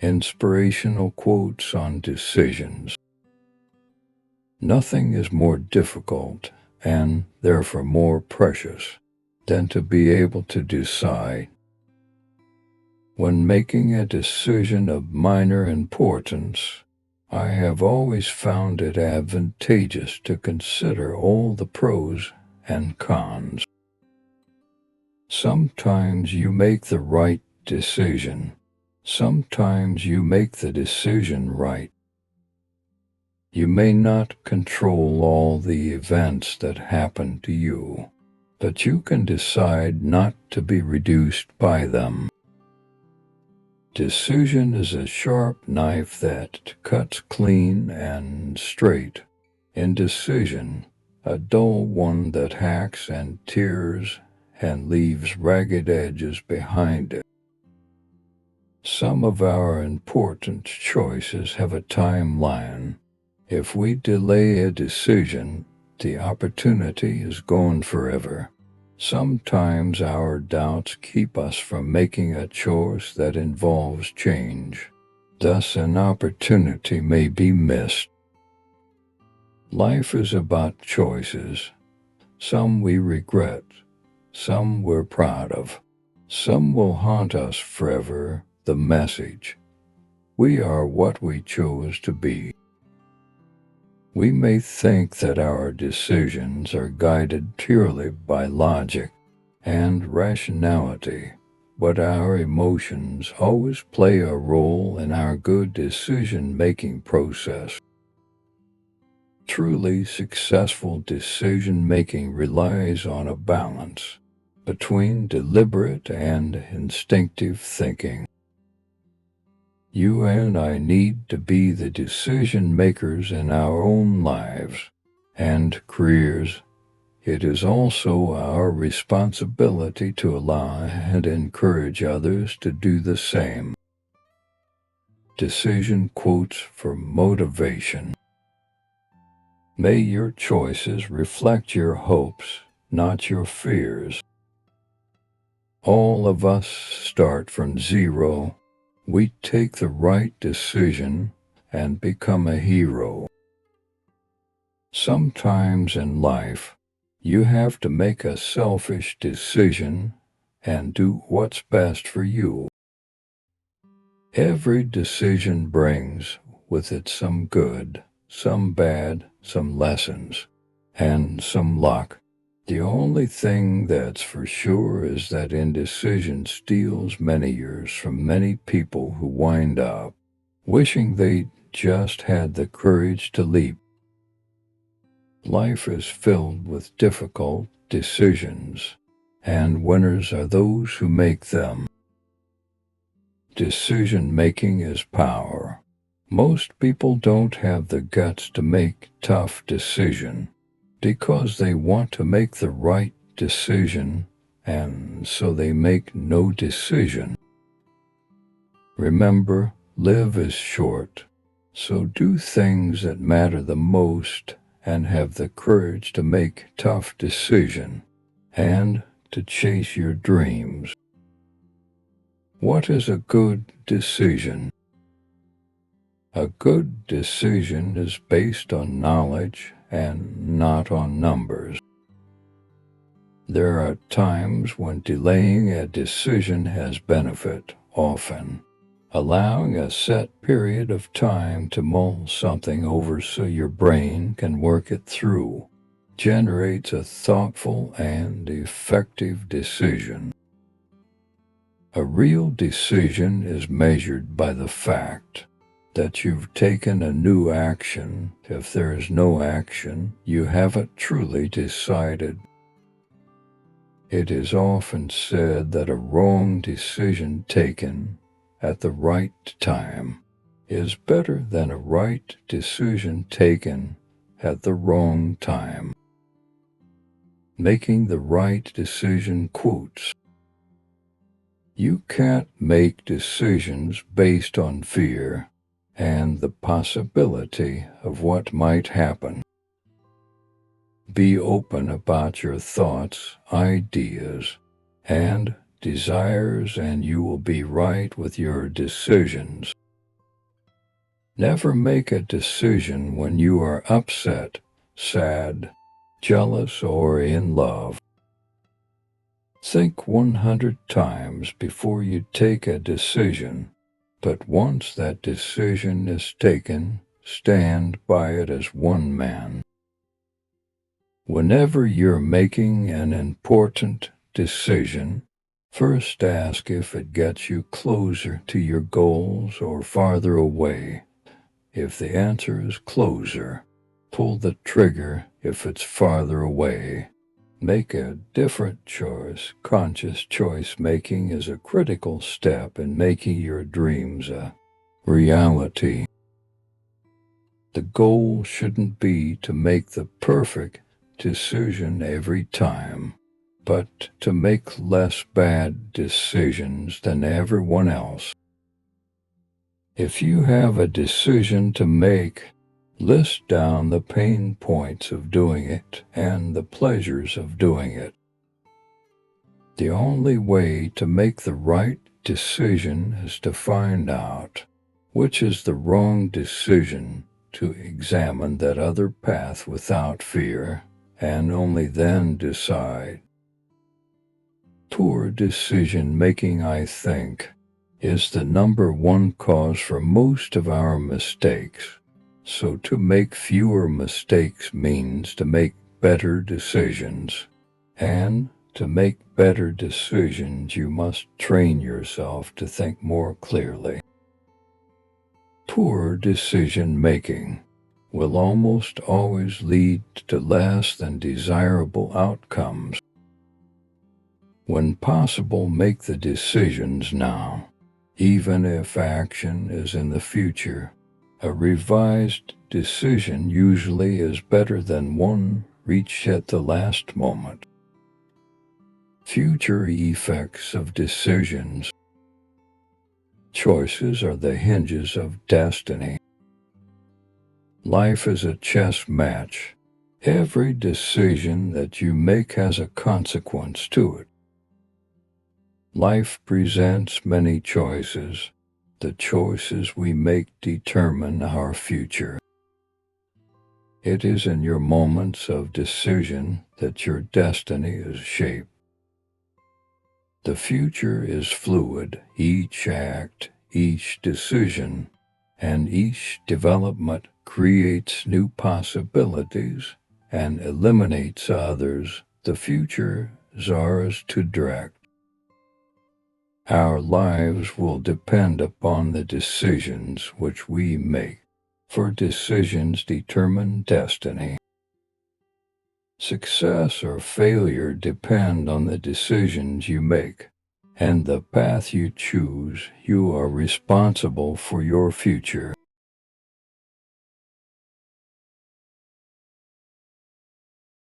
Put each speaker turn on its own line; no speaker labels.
Inspirational Quotes on Decisions. Nothing is more difficult, and therefore more precious, than to be able to decide. When making a decision of minor importance, I have always found it advantageous to consider all the pros and cons. Sometimes you make the right decision. Sometimes you make the decision right. You may not control all the events that happen to you, but you can decide not to be reduced by them. Decision is a sharp knife that cuts clean and straight. Indecision, a dull one that hacks and tears and leaves ragged edges behind it. Some of our important choices have a timeline. If we delay a decision, the opportunity is gone forever. Sometimes our doubts keep us from making a choice that involves change. Thus, an opportunity may be missed. Life is about choices. Some we regret, some we're proud of, some will haunt us forever. The message: we are what we chose to be. We may think that our decisions are guided purely by logic and rationality, but our emotions always play a role in our good decision-making process. Truly successful decision-making relies on a balance between deliberate and instinctive thinking. You and I need to be the decision makers in our own lives and careers. It is also our responsibility to allow and encourage others to do the same. Decision quotes for motivation. May your choices reflect your hopes, not your fears. All of us start from zero. We take the right decision and become a hero. Sometimes in life, you have to make a selfish decision and do what's best for you. Every decision brings with it some good, some bad, some lessons, and some luck. The only thing that's for sure is that indecision steals many years from many people who wind up wishing they just had the courage to leap. Life is filled with difficult decisions, and winners are those who make them. Decision-making is power. Most people don't have the guts to make tough decisions, because they want to make the right decision, and so they make no decision. Remember, life is short, so do things that matter the most and have the courage to make tough decisions and to chase your dreams. What is a good decision? A good decision is based on knowledge and not on numbers. There are times when delaying a decision has benefit, often allowing a set period of time to mull something over so your brain can work it through generates a thoughtful and effective decision. A real decision is measured by the fact that you've taken a new action. If there is no action, you haven't truly decided. It is often said that a wrong decision taken at the right time is better than a right decision taken at the wrong time. Making the right decision quotes. You can't make decisions based on fear and the possibility of what might happen. Be open about your thoughts, ideas, and desires, and you will be right with your decisions. Never make a decision when you are upset, sad, jealous, or in love. Think 100 times before you take a decision, but once that decision is taken, stand by it as one man. Whenever you're making an important decision, first ask if it gets you closer to your goals or farther away. If the answer is closer, pull the trigger. If it's farther away, make a different choice. Conscious choice making is a critical step in making your dreams a reality. The goal shouldn't be to make the perfect decision every time, but to make less bad decisions than everyone else. If you have a decision to make, list down the pain points of doing it and the pleasures of doing it. The only way to make the right decision is to find out which is the wrong decision, to examine that other path without fear, and only then decide. Poor decision making, I think, is the number one cause for most of our mistakes. So to make fewer mistakes means to make better decisions. And to make better decisions, you must train yourself to think more clearly. Poor decision making will almost always lead to less than desirable outcomes. When possible, make the decisions now, even if action is in the future. A revised decision usually is better than one reached at the last moment. Future effects of decisions. Choices are the hinges of destiny. Life is a chess match. Every decision that you make has a consequence to it. Life presents many choices. The choices we make determine our future. It is in your moments of decision that your destiny is shaped. The future is fluid. Each act, each decision, and each development creates new possibilities and eliminates others. The future is ours to direct. Our lives will depend upon the decisions which we make, for decisions determine destiny. Success or failure depend on the decisions you make, and the path you choose. You are responsible for your future.